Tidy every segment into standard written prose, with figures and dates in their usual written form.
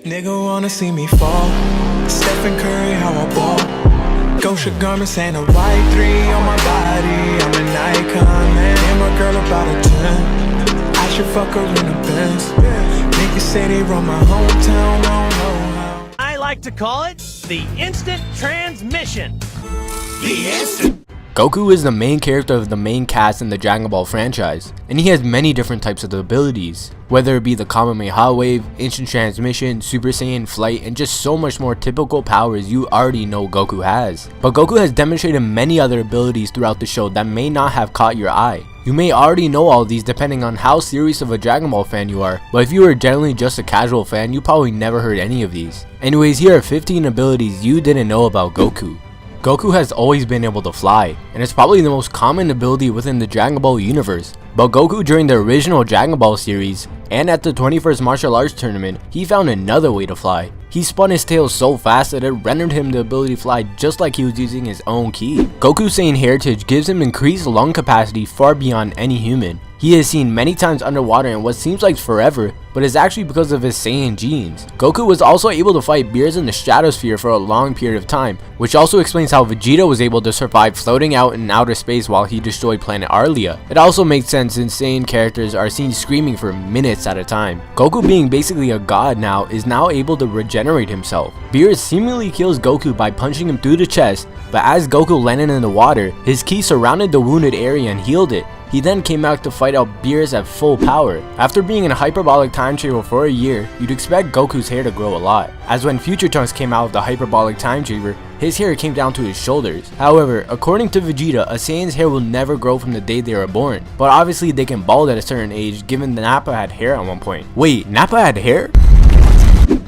Nigga wanna see me fall. Stephen Curry, how I ball. Gosha garments and a white 3 on my body. I'm an icon, man. And my girl about a 10. I should fuck her in a Benz. Niggas say they run my hometown, I don't know how. I like to call it the instant transmission. The instant. Goku is the main character of the main cast in the Dragon Ball franchise, and he has many different types of abilities, whether it be the Kamehameha Wave, Instant Transmission, Super Saiyan, Flight, and just so much more typical powers you already know Goku has. But Goku has demonstrated many other abilities throughout the show that may not have caught your eye. You may already know all these depending on how serious of a Dragon Ball fan you are, but if you are generally just a casual fan, you probably never heard any of these. Anyways, here are 15 abilities you didn't know about Goku. Goku has always been able to fly, and it's probably the most common ability within the Dragon Ball universe. But Goku during the original Dragon Ball series, and at the 21st Martial Arts Tournament, he found another way to fly. He spun his tail so fast that it rendered him the ability to fly just like he was using his own ki. Goku's Saiyan heritage gives him increased lung capacity far beyond any human. He is seen many times underwater in what seems like forever, but is actually because of his Saiyan genes. Goku was also able to fight beers in the stratosphere for a long period of time, which also explains how Vegeta was able to survive floating out in outer space while he destroyed planet Arlia. It also makes sense since Saiyan characters are seen screaming for minutes at a time. Goku, being basically a god now, is now able to regenerate himself. Beerus seemingly kills Goku by punching him through the chest, but as Goku landed in the water, his ki surrounded the wounded area and healed it. He then came out to fight out Beerus at full power. After being in a hyperbolic time chamber for a year, you'd expect Goku's hair to grow a lot, as when Future Trunks came out of the hyperbolic time chamber, his hair came down to his shoulders. However, according to Vegeta, a Saiyan's hair will never grow from the day they are born, but obviously they can bald at a certain age given that Nappa had hair at one point. Wait, Nappa had hair?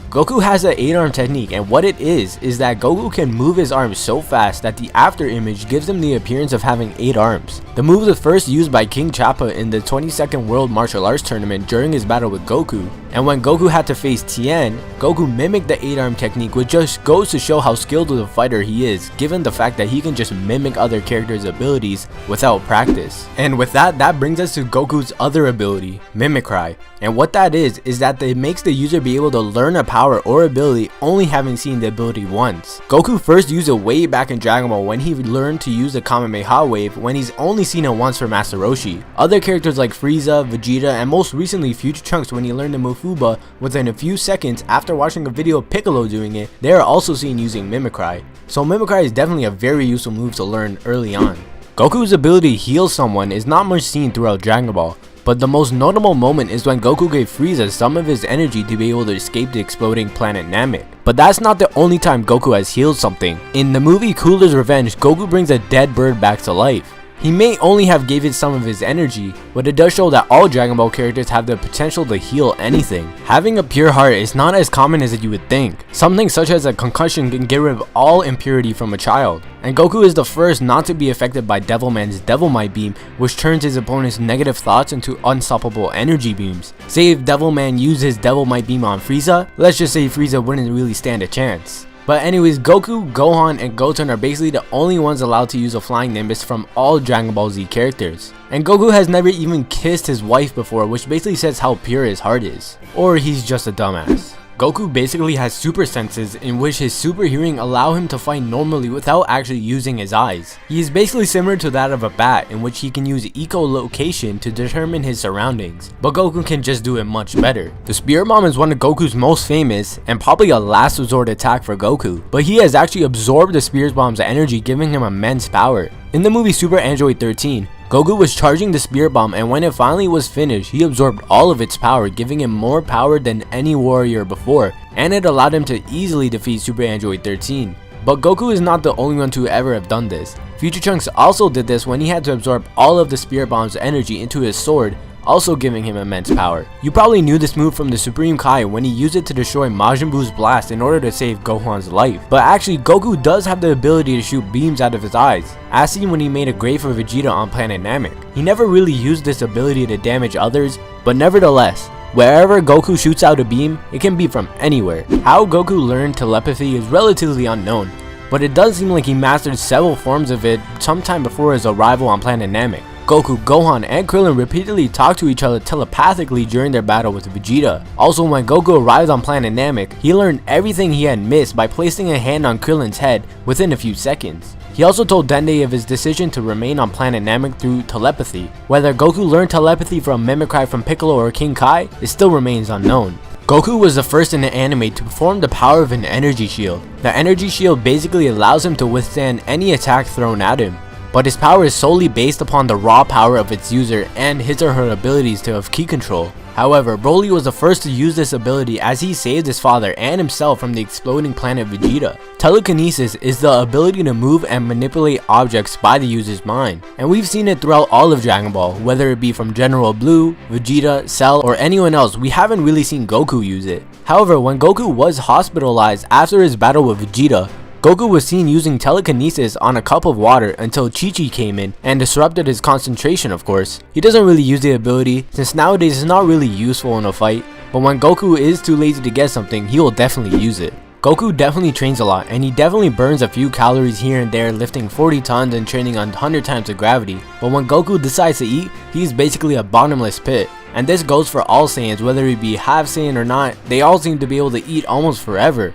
Goku has an 8-arm technique, and what it is that Goku can move his arms so fast that the after image gives him the appearance of having 8 arms. The move was first used by King Chappa in the 22nd World Martial Arts Tournament during his battle with Goku, and when Goku had to face Tien, Goku mimicked the 8-arm technique, which just goes to show how skilled of a fighter he is, given the fact that he can just mimic other characters' abilities without practice. And with that brings us to Goku's other ability, Mimicry. And what that is that it makes the user be able to learn a power or ability only having seen the ability once. Goku first used it way back in Dragon Ball when he learned to use the Kamehameha Wave when he's only seen it once from Master Roshi. Other characters like Frieza, Vegeta, and most recently Future Trunks when he learned the Mufuba within a few seconds after watching a video of Piccolo doing it, they are also seen using Mimicry. So Mimicry is definitely a very useful move to learn early on. Goku's ability to heal someone is not much seen throughout Dragon Ball, but the most notable moment is when Goku gave Frieza some of his energy to be able to escape the exploding planet Namek. But that's not the only time Goku has healed something. In the movie Cooler's Revenge, Goku brings a dead bird back to life. He may only have gave it some of his energy, but it does show that all Dragon Ball characters have the potential to heal anything. Having a pure heart is not as common as you would think. Something such as a concussion can get rid of all impurity from a child. And Goku is the first not to be affected by Devilman's Devil Might Beam, which turns his opponent's negative thoughts into unstoppable energy beams. Say if Devilman used his Devil Might Beam on Frieza, let's just say Frieza wouldn't really stand a chance. But anyways, Goku, Gohan, and Goten are basically the only ones allowed to use a flying Nimbus from all Dragon Ball Z characters. And Goku has never even kissed his wife before, which basically says how pure his heart is. Or he's just a dumbass. Goku basically has super senses in which his super hearing allow him to fight normally without actually using his eyes. He is basically similar to that of a bat in which he can use echolocation to determine his surroundings, but Goku can just do it much better. The Spirit Bomb is one of Goku's most famous and probably a last resort attack for Goku, but he has actually absorbed the Spirit Bomb's energy, giving him immense power. In the movie Super Android 13, Goku was charging the Spirit Bomb, and when it finally was finished, he absorbed all of its power, giving him more power than any warrior before, and it allowed him to easily defeat Super Android 13. But Goku is not the only one to ever have done this. Future Trunks also did this when he had to absorb all of the Spirit Bomb's energy into his sword, also giving him immense power. You probably knew this move from the Supreme Kai when he used it to destroy Majin Buu's blast in order to save Gohan's life. But actually, Goku does have the ability to shoot beams out of his eyes, as seen when he made a grave for Vegeta on planet Namek. He never really used this ability to damage others, but nevertheless, wherever Goku shoots out a beam, it can be from anywhere. How Goku learned telepathy is relatively unknown, but it does seem like he mastered several forms of it sometime before his arrival on planet Namek. Goku, Gohan, and Krillin repeatedly talked to each other telepathically during their battle with Vegeta. Also, when Goku arrived on planet Namek, he learned everything he had missed by placing a hand on Krillin's head within a few seconds. He also told Dende of his decision to remain on planet Namek through telepathy. Whether Goku learned telepathy from Mimicry from Piccolo or King Kai, it still remains unknown. Goku was the first in the anime to perform the power of an energy shield. The energy shield basically allows him to withstand any attack thrown at him, but his power is solely based upon the raw power of its user and his or her abilities to have ki control. However, Broly was the first to use this ability as he saved his father and himself from the exploding planet Vegeta. Telekinesis is the ability to move and manipulate objects by the user's mind, and we've seen it throughout all of Dragon Ball, whether it be from General Blue, Vegeta, Cell, or anyone else. We haven't really seen Goku use it. However, when Goku was hospitalized after his battle with Vegeta, Goku was seen using telekinesis on a cup of water until Chi-Chi came in and disrupted his concentration. Of course, he doesn't really use the ability since nowadays it's not really useful in a fight, but when Goku is too lazy to get something, he will definitely use it. Goku definitely trains a lot, and he definitely burns a few calories here and there lifting 40 tons and training on 100 times the gravity, but when Goku decides to eat, he's basically a bottomless pit. And this goes for all Saiyans, whether he be half Saiyan or not, they all seem to be able to eat almost forever.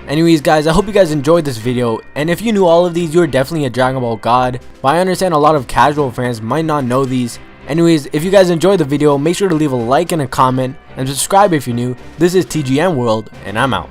Anyways guys, I hope you guys enjoyed this video, and if you knew all of these, you're definitely a Dragon Ball god, but I understand a lot of casual fans might not know these. Anyways, if you guys enjoyed the video, make sure to leave a like and a comment, and subscribe if you're new. This is TGM World, and I'm out.